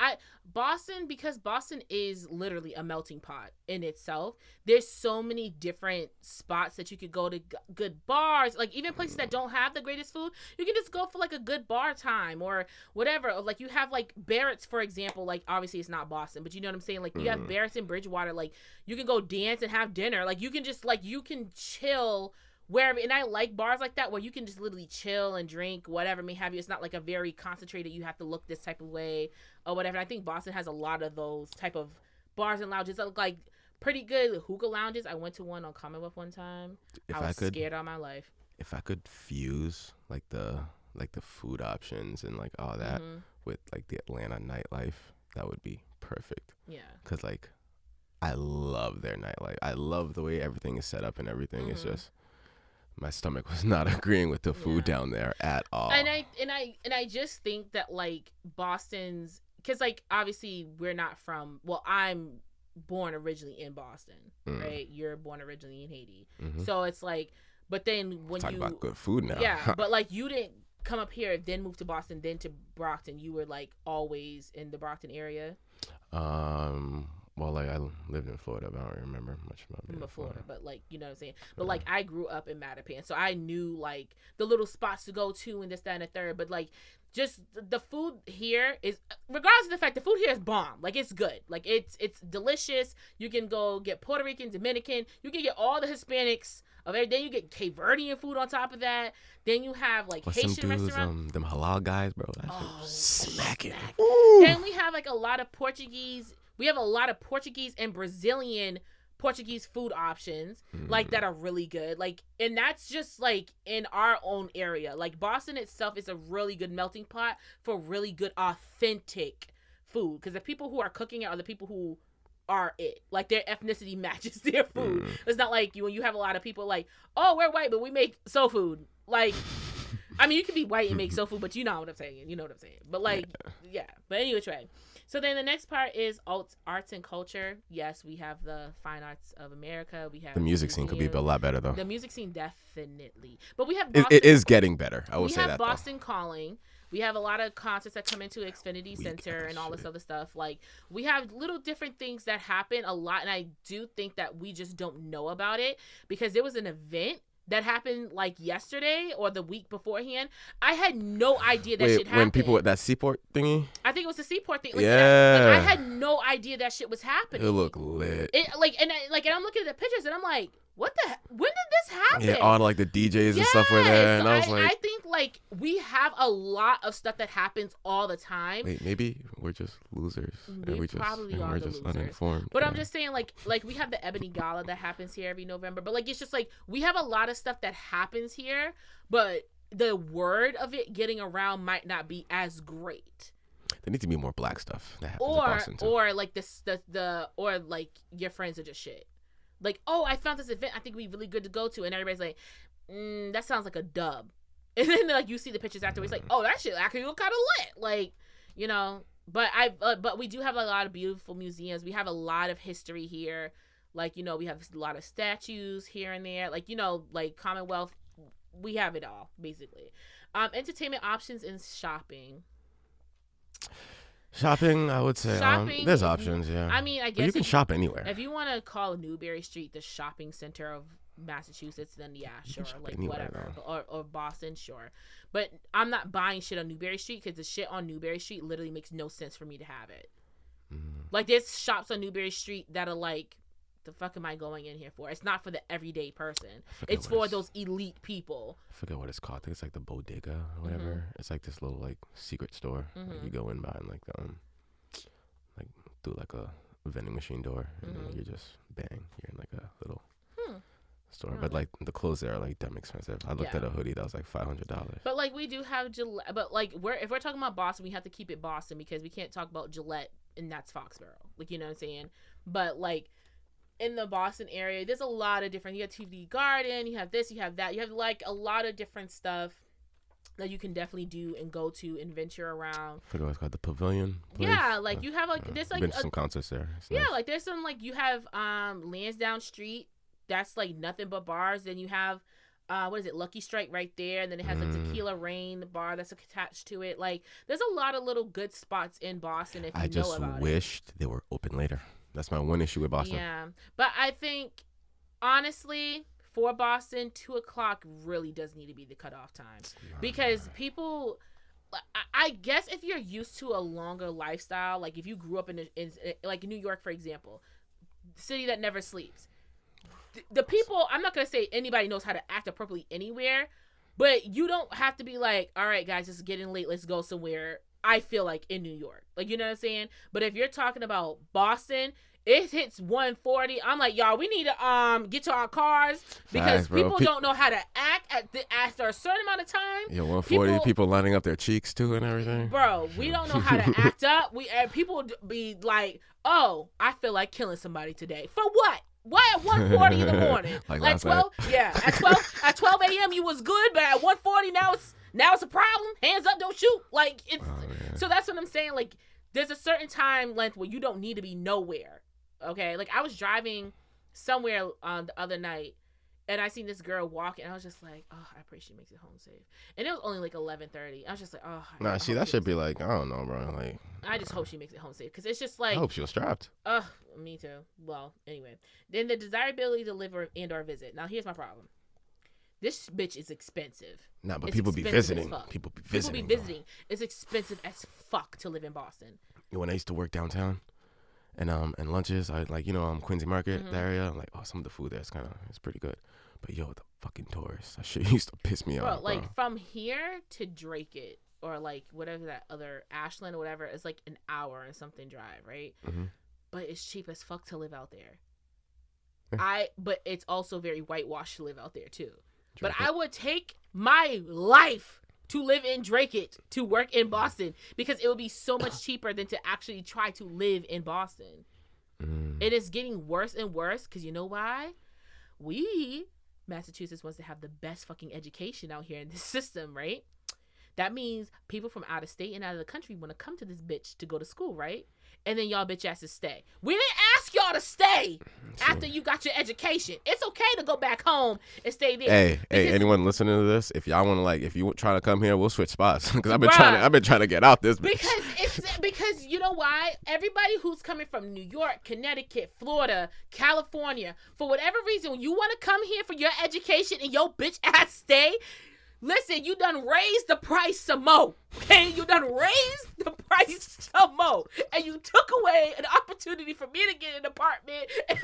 because Boston is literally a melting pot in itself. There's so many different spots that you could go to, good bars, like even places that don't have the greatest food. You can just go for like a good bar time or whatever. Like you have like Barrett's, for example. Like obviously it's not Boston, but you know what I'm saying. Like you have Barrett's in Bridgewater. Like you can go dance and have dinner. Like you can just you can chill wherever. And I like bars like that where you can just literally chill and drink whatever may have you. It's not like a very concentrated, you have to look this type of way or whatever. And I think Boston has a lot of those type of bars and lounges that look like pretty good hookah lounges. I went to one on Commonwealth one time. I was scared all my life. If I could fuse like the food options and like all that with like the Atlanta nightlife, that would be perfect. Yeah. Cause like I love their nightlife. I love the way everything is set up and everything. It's just, my stomach was not agreeing with the food down there at all. And I just think that like Boston's, because like obviously we're not from, well, I'm born originally in Boston, right? You're born originally in Haiti. So it's like, but then when talk about good food now. Yeah, but like you didn't come up here, then move to Boston, then to Brockton, you were like always in the Brockton area? Well, like, I lived in Florida, but I don't remember much about being in Florida. But like, you know what I'm saying? But like, I grew up in Mattapan, so I knew like the little spots to go to and this, that, and the third. But like, just the food here is, regardless of the fact, the food here is bomb. Like, it's good. Like, it's delicious. You can go get Puerto Rican, Dominican. You can get all the Hispanics of it. Then you get Cape Verdean food on top of that. Then you have like Haitian restaurants. Them halal guys, bro. That's smacking. Then we have like a lot of Portuguese. We have a lot of Portuguese and Brazilian Portuguese food options, like, that are really good. Like, and that's just like in our own area. Like, Boston itself is a really good melting pot for really good authentic food, because the people who are cooking it are the people who are it. Like, their ethnicity matches their food. It's not like when you have a lot of people like, oh, we're white, but we make soul food. Like, I mean, you can be white and make soul food, but you know what I'm saying. You know what I'm saying. But like, yeah. But anyway, Trey. So then the next part is arts and culture. Yes, we have the Fine Arts of America. We have the music scene could be a lot better though. The music scene definitely, but we have it is getting better. I will say that. We have Boston Calling. We have a lot of concerts that come into Xfinity Center and all this other stuff. Like, we have little different things that happen a lot, and I do think that we just don't know about it, because there was an event that happened like yesterday or the week beforehand. I had no idea that shit happened. When people with that Seaport thingy? I think it was the Seaport thing. Like, yeah. I had no idea that shit was happening. It looked lit. And I'm looking at the pictures and I'm like, when did this happen? Yeah, all like the DJs and stuff were there. And I think like we have a lot of stuff that happens all the time. Wait, maybe we're just losers. We probably are we're the just losers. Uninformed. But I'm just saying, like we have the Ebony Gala that happens here every November. But like, it's just like we have a lot of stuff that happens here, but the word of it getting around might not be as great. There needs to be more black stuff that happens in Boston too. Or like or like your friends are just shit. Like, oh, I found this event I think would be really good to go to, and everybody's like, that sounds like a dub. And then like you see the pictures afterwards, like, oh, that shit actually look kind of lit, like, you know. But but we do have a lot of beautiful museums. We have a lot of history here, like, you know, we have a lot of statues here and there, like, you know, like Commonwealth. We have it all basically. Entertainment options and shopping. Shopping, I would say. There's options, yeah. I mean, I guess but you can shop anywhere. If you want to call Newbury Street the shopping center of Massachusetts, then yeah, sure, like anywhere, whatever. Or Boston, sure. But I'm not buying shit on Newbury Street, because the shit on Newbury Street literally makes no sense for me to have it. Like, there's shops on Newbury Street that are like, the fuck am I going in here for? It's not for the everyday person. It's for those elite people. I forget what it's called. I think it's like the Bodega or whatever. It's like this little like secret store. Like, you go in behind like through like a vending machine door, and then you're just bang. You're in like a little store. But like the clothes there are like dumb expensive. I looked at a hoodie that was like $500. But like we do have Gillette. But like if we're talking about Boston, we have to keep it Boston, because we can't talk about Gillette and that's Foxborough. Like, you know what I'm saying? But like, in the Boston area, there's a lot of different, you have TD Garden, you have this, you have that, you have like a lot of different stuff that you can definitely do and go to and venture around. I forgot what it's called, the Pavilion place? Yeah, like you have like, there's like been to some concerts there. It's yeah, nice. like there's some, like you have Lansdowne Street, that's like nothing but bars. Then you have what is it, Lucky Strike right there, and then it has like Tequila Rain, the bar that's attached to it. Like, there's a lot of little good spots in Boston if you know about it. I just wished they were open later. That's my one issue with Boston. Yeah, but I think, honestly, for Boston, 2:00 really does need to be the cutoff time, because people, I guess if you're used to a longer lifestyle, like if you grew up in like New York, for example, city that never sleeps, the people, I'm not going to say anybody knows how to act appropriately anywhere, but you don't have to be like, all right, guys, it's getting late, let's go somewhere. I feel like in New York, like, you know what I'm saying? But if you're talking about Boston, it hits 1:40. I'm like, y'all, we need to get to our cars, because people don't know how to act after a certain amount of time. Yeah, 1:40, people lining up their cheeks too and everything. Bro, we don't know how to act up. People be like, oh, I feel like killing somebody today. For what? Why at 1:40 in the morning? Like at 12? Yeah, at 12 a.m. you was good, but at 1:40 now it's a problem. Hands up, don't shoot. Like, it's so that's what I'm saying. Like, there's a certain time length where you don't need to be nowhere. Okay, like I was driving somewhere the other night, And I seen this girl walking, and I was just like, oh, I pray she makes it home safe. And it was only like 11:30. I was just like, oh. Nah, see, that should be like, I don't know, bro. Like, I just hope she makes it home safe, because it's just like. I hope she was strapped. Me too. Well, anyway. Then the desirability to live and/or visit. Now, here's my problem. This bitch is expensive. Nah, but people be visiting. People be visiting. It's expensive as fuck to live in Boston. When I used to work downtown, and lunches, I like, Quincy Market, the area. I'm like, oh, some of the food there it's pretty good. But yo, the fucking tourists, that shit used to piss me off. Like from here to Drake or like whatever that other Ashland or whatever, it's like an hour and something drive, right? Mm-hmm. But it's cheap as fuck to live out there. But it's also very whitewashed to live out there too. But I would take my life to live in Drake to work in Boston, because it would be so much cheaper than to actually try to live in Boston. It is getting worse and worse, because you know why? Massachusetts wants to have the best fucking education out here in this system, right? That means people from out of state and out of the country want to come to this bitch to go to school, right? And then y'all bitch asses stay. We didn't ask y'all to stay after you got your education. It's okay to go back home and stay there. Hey, anyone listening to this, if y'all want to, if you trying to come here, we'll switch spots, because I've been trying to get out this bitch. Because you know why? Everybody who's coming from New York, Connecticut, Florida, California, for whatever reason, when you want to come here for your education and your bitch ass stay, listen, you done raised the price some more. Okay? You done raised the price some more. And you took away an opportunity for me to get an apartment. And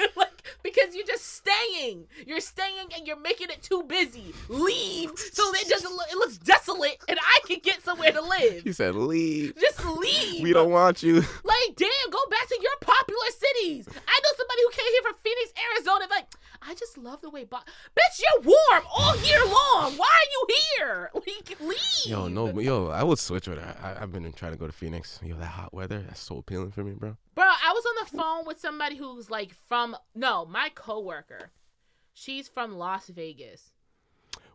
because you're just staying. You're staying and you're making it too busy. Leave so it looks desolate and I can get somewhere to live. You said leave. Just leave. We don't want you. Like, damn, go back to your popular cities. I know somebody who came here from Phoenix, Arizona. Like, I just love the way bitch, you're warm all year long. Why are you here? Like, leave. I would switch with her. I've been trying to go to Phoenix. That hot weather, that's so appealing for me, bro. Bro, I was on the phone with somebody who's like my coworker. She's from Las Vegas.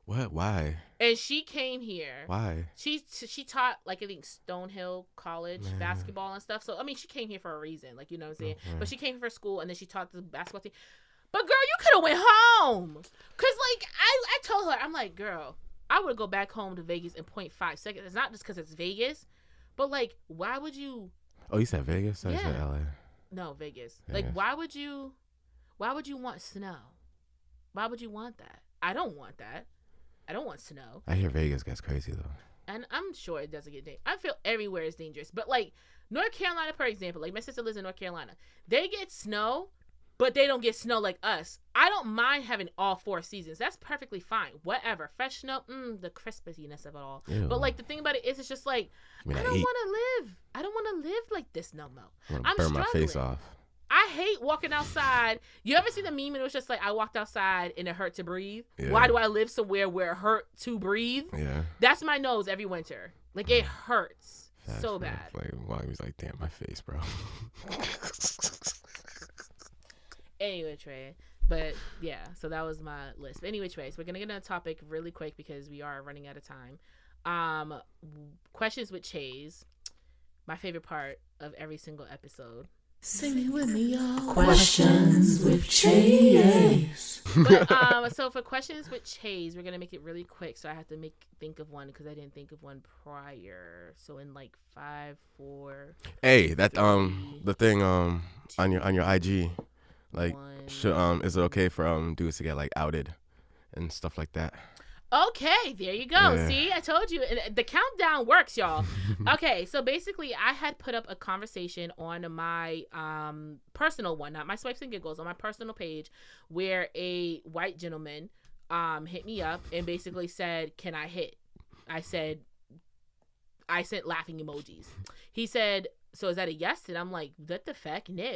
What? Why? And she came here. Why? She taught, like, I think Stonehill College basketball and stuff. So, I mean, she came here for a reason. Like, you know what I'm saying? Okay. But she came here for school, and then she taught the basketball team. But, girl, you could have went home. Because, like, I told her, I'm like, girl, I would go back home to Vegas in 0.5 seconds. It's not just because it's Vegas. But, like, why would you... Oh, you said Vegas? I said LA. No, Vegas. Like, why would you want snow? Why would you want that? I don't want that. I don't want snow. I hear Vegas gets crazy, though. And I'm sure it doesn't get dangerous. I feel everywhere is dangerous. But, like, North Carolina, for example, like, my sister lives in North Carolina. They get snow, but they don't get snow like us. I don't mind having all 4 seasons. That's perfectly fine. Whatever. Fresh snow, the crispiness of it all. Ew. But, like, the thing about it is, it's just like, I don't want to live. I don't want to live like this no more. I'm burn struggling. My face off. I hate walking outside. You ever see the meme and it was just like, I walked outside and it hurt to breathe? Yeah. Why do I live somewhere where it hurt to breathe? Yeah. That's my nose every winter. Like, it hurts so bad. Like, well, he was like, damn, my face, bro. Anyway, Trey. But, yeah, so that was my list. But anyway, Trey, so we're going to get on a topic really quick because we are running out of time. Questions with Chayes. My favorite part of every single episode. Sing it with me, y'all. Questions with Chayes. But, so for questions with Chayes, we're gonna make it really quick. So I have to think of one because I didn't think of one prior. So in like 5, 4. Hey, that the thing on your IG, like, is it okay for dudes to get like outed and stuff like that? Okay, there you go. Yeah. See, I told you. The countdown works, y'all. Okay, so basically, I had put up a conversation on my personal one, not my Swipes and Giggles, on my personal page, where a white gentleman hit me up and basically said, "Can I hit?" I sent laughing emojis. He said, "So is that a yes?" And I'm like, "What the fuck? No."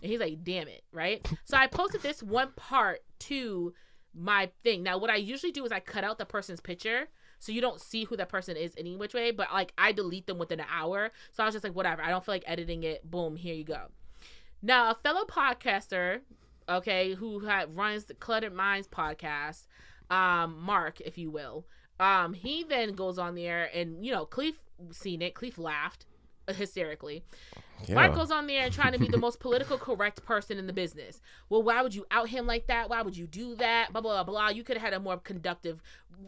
And he's like, "Damn it," right? So I posted this one part to my thing. Now, what I usually do is I cut out the person's picture so you don't see who that person is any which way, but like I delete them within an hour. So I was just like, whatever, I don't feel like editing it. Boom, here you go. Now, a fellow podcaster, okay, who runs the Cluttered Minds podcast, Mark, if you will, he then goes on there and, Kleef seen it. Kleef laughed. hysterically. Yeah. Mark goes on there and trying to be the most political correct person in the business. Well, why would you out him like that? Why would you do that? Blah, blah, blah, blah. You could have had a more conductive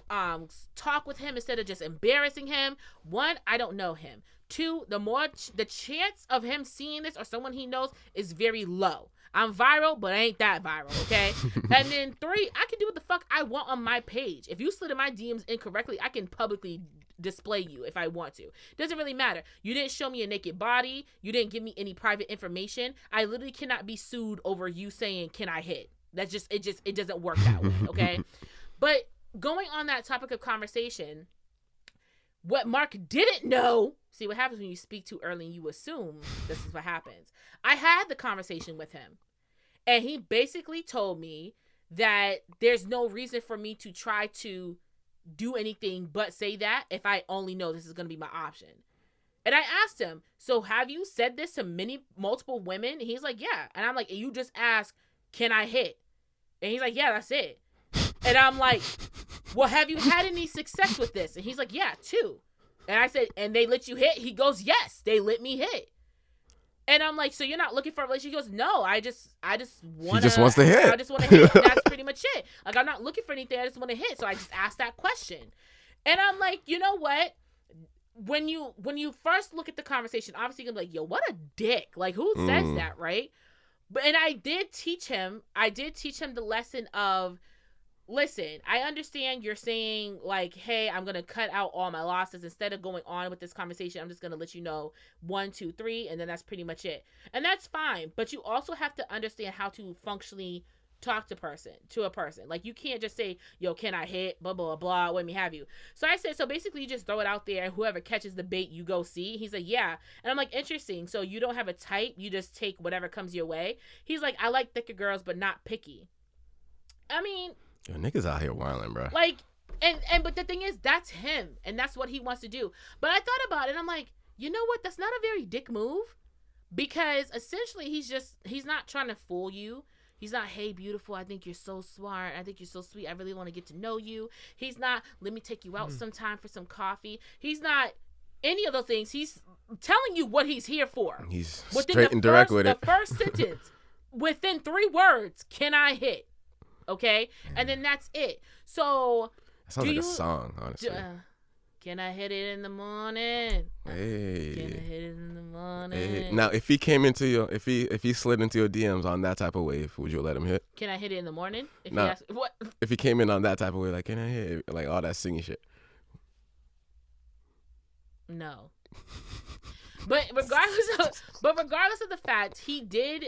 talk with him instead of just embarrassing him. One, I don't know him. Two, the chance of him seeing this or someone he knows is very low. I'm viral, but I ain't that viral, okay? And then three, I can do what the fuck I want on my page. If you slid in my DMs incorrectly, I can publicly display you if I want to. Doesn't really matter. You didn't show me a naked body. You didn't give me any private information. I literally cannot be sued over you saying, can I hit? That's just, it doesn't work that way, okay? But going on that topic of conversation, what Mark didn't know, see what happens when you speak too early and you assume this is what happens. I had the conversation with him and he basically told me that there's no reason for me to try to do anything but say that if I only know this is going to be my option. And I asked him, so have you said this to multiple women? And he's like, yeah. And I'm like, you just asked, can I hit? And he's like, yeah, that's it. And I'm like, well, have you had any success with this? And he's like, yeah, 2. And I said, and they let you hit? He goes, yes, they let me hit. And I'm like, so you're not looking for a relationship? He goes, no, I just want to. He just wants to hit. I just want to hit. That's pretty much it. Like, I'm not looking for anything. I just want to hit. So I just asked that question. And I'm like, you know what? When you first look at the conversation, obviously you're gonna be like, yo, what a dick. Like, who says that, right? And I did teach him the lesson of, listen, I understand you're saying like, hey, I'm going to cut out all my losses. Instead of going on with this conversation, I'm just going to let you know 1, 2, 3, and then that's pretty much it. And that's fine. But you also have to understand how to functionally talk to a person. Like, you can't just say, yo, can I hit? Blah, blah, blah, what may have you. So I said, so basically you just throw it out there and whoever catches the bait, you go see. He's like, yeah. And I'm like, interesting. So you don't have a type. You just take whatever comes your way. He's like, I like thicker girls, but not picky. I mean, yo, niggas out here wilding, bro. Like, but the thing is, that's him, and that's what he wants to do. But I thought about it, and I'm like, you know what? That's not a very dick move, because essentially he's not trying to fool you. He's not, hey, beautiful, I think you're so smart. I think you're so sweet. I really want to get to know you. He's not, let me take you out sometime for some coffee. He's not any of those things. He's telling you what he's here for. He's straight and direct with it. The first sentence, within 3 words, can I hit? Okay, and then that's it. So that sounds like a song, honestly. Can I hit it in the morning? Hey. Can I hit it in the morning? Hey. Now, if he came into your, if he slid into your DMs on that type of wave, would you let him hit? Can I hit it in the morning? What? If he came in on that type of way, like, can I hit? Like all that singing shit. No. But regardless of the fact, he did.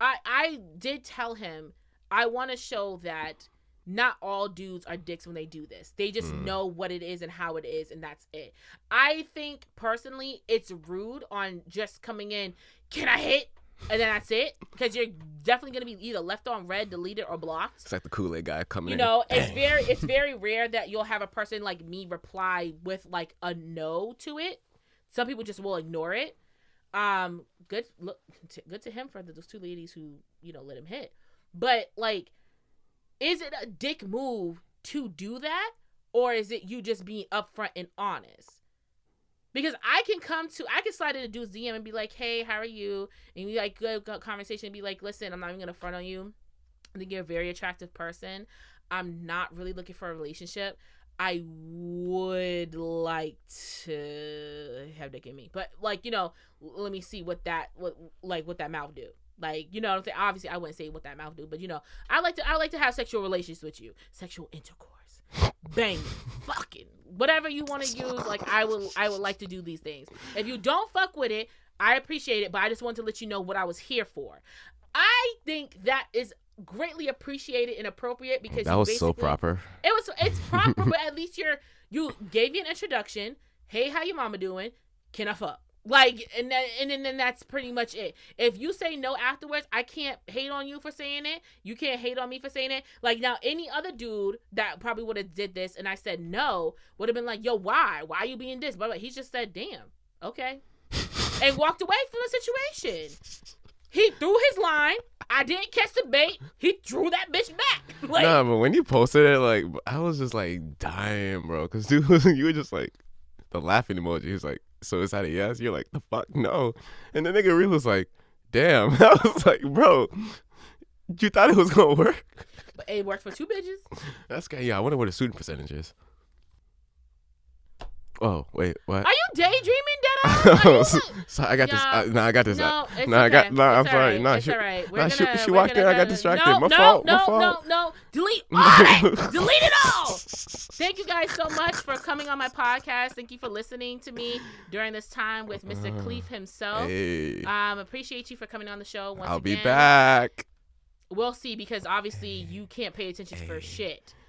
I did tell him, I want to show that not all dudes are dicks when they do this. They just know what it is and how it is, and that's it. I think, personally, it's rude on just coming in, can I hit? And then that's it. Because you're definitely going to be either left on red, deleted, or blocked. It's like the Kool-Aid guy coming in. You know, it's very rare that you'll have a person like me reply with, like, a no to it. Some people just will ignore it. Good to him for those 2 ladies who, you know, let him hit. But, like, is it a dick move to do that? Or is it you just being upfront and honest? Because I can slide in a dude's DM and be like, hey, how are you? And be like, good conversation, and be like, listen, I'm not even going to front on you. I think you're a very attractive person. I'm not really looking for a relationship. I would like to have dick in me. But, like, you know, let me see what that mouth do. Like, you know what I'm saying? Obviously, I wouldn't say what that mouth do, but, you know, I like to have sexual relations with you. Sexual intercourse. Bang. Fucking. Whatever you want to use, like, I would like to do these things. If you don't fuck with it, I appreciate it, but I just want to let you know what I was here for. I think that is greatly appreciated and appropriate because that was so proper. It's proper, but at least you gave me an introduction. Hey, how your mama doing? Can I fuck? Like, and then that's pretty much it. If you say no afterwards, I can't hate on you for saying it. You can't hate on me for saying it. Like, now, any other dude that probably would have did this and I said no would have been like, yo, why? Why are you being this? But he just said, damn, okay. And walked away from the situation. He threw his line. I didn't catch the bait. He threw that bitch back. Like, nah, but when you posted it, like, I was just like dying, bro. Because dude, you were just like, the laughing emoji. He was like, So is that a yes? You're like, the fuck no. And the nigga really was like, damn. I was like, bro, you thought it was gonna work? But it worked for 2 bitches. That's good. Yeah, I wonder what the student percentage is. Oh wait, what? Are you daydreaming, deadass? So I got this. I got this. No, it's I got. okay. No, I'm It's sorry. alright. No, It's alright. she walked in. I got distracted. No, My fault. No. Delete all that. Delete it all. Thank you guys so much for coming on my podcast. Thank you for listening to me during this time with Mr. Kleef himself. Hey. Appreciate you for coming on the show once I'll again. be back. We'll see, because obviously you can't pay attention for shit.